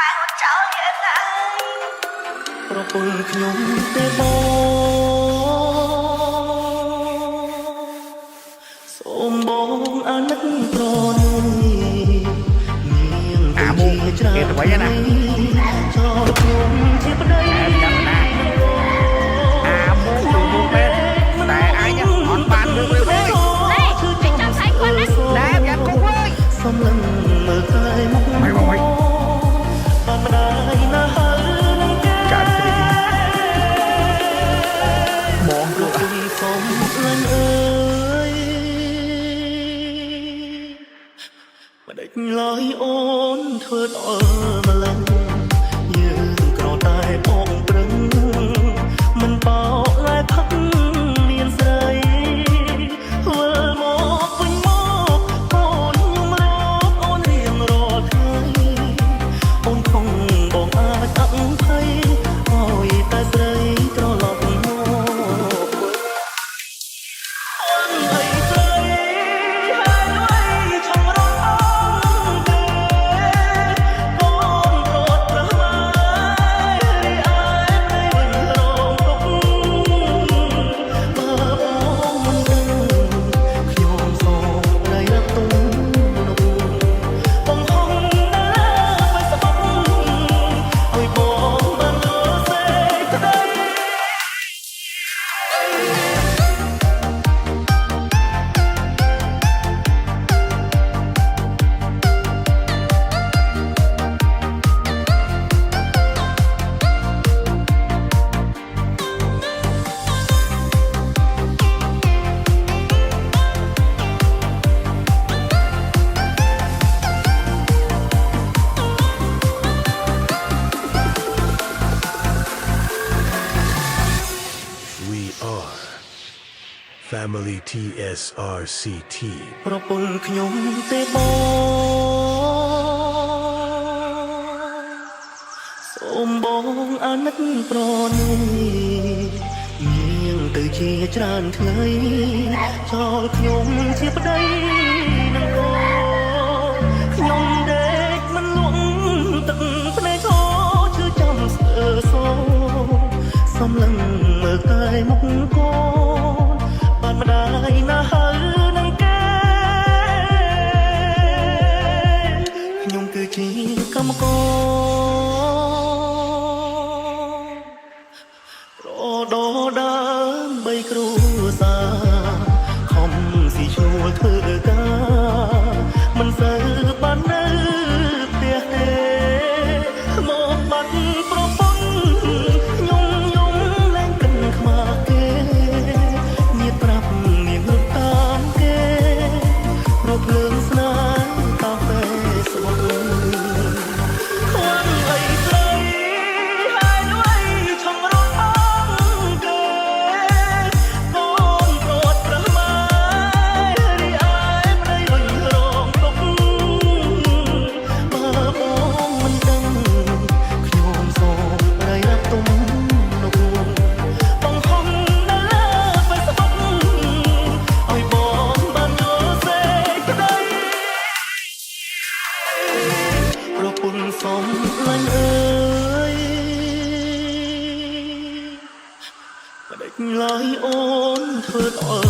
ម៉ែហត់ចោលយើងហើយប្រពន្ធខ្ញុំទេបងសូមបងអាណិតប្រនួននាងអាមុខច្រើនគេទៅវិញណាចូលខ្ញុំជាប្តីអាមុខទៅមុខពេកតែអញអត់បានលើកលើទេចាំថៃគាត់ណាដែរយ៉ាប់គុកហើយសំឡឹងមើលកាយមុខមិនបងបានម្ដាយណាហើយនឹងកាត់ព្រីបងលោកសុំលឹងអើយមិនដេចឡើយអូនធ្វើដល់ម្លឹងយើងក្រតែបងប្រឹងមិនបោកលែផឹកមានស្រីវិលមកវិញមកអូនខ្ញុំរកអូនរៀងរាល់ថ្ងៃអូនคงបងអាចអភ័យអើយតែស្រីត្រឡប់មកអូនអីស្រីហើយអ្វីឆំរកអូនទេបងរត់ប្រមារីអើយវិញរងទុកបើបងមិនដឹងខ្ញុំសូមដៃរត់ទុំនោះបងហងណាបិទស្បក់ឲ្យបងបានលឺសេចក្ដីWe are Family TSRCT ប្រពន្ធខ្ញុំទេបងសូមបងអាណិតប្រនួននាងទៅជាច្រើនថ្ងៃចោលខ្ញុំជាប្តីនឹងកូនខ្ញុំដេកមិនលក់ទឹកភ្នែកឈរឈឺចាំស្ទើរសសំឡឹងមើលកាយមុខកូនបានម្ដាយណាហើយនឹងគេខ្ញុំគឺជាកម្មកររដោដើម្បីគ្រួសារខំស៊ីឈ្នួលធ្វើការមិនសូវបាននៅផ្ទះទេមកបាត់ប្រពន្ធខ្ញុំលែងកិនខ្មាស់គេញាតប្រាប់នាងរត់តាមគេរកភ្លើងស្នេហ៍តាមតែស្បក់ខ្លាំងអីស្រីហើយអ្វីឆំរត់អងគេកូនប្រត់ប្រមារីអើយប្តីវិញរងទុកបើបងមិនដឹងខ្ញុំសូមដៃរត់ទុំនោះបងហងណាបិទស្បក់ឲ្យបងបានយល់សេចក្ដីប្រពន្ធសុំលឹងអើយមិនដេចឡើយអូនធ្វើដល់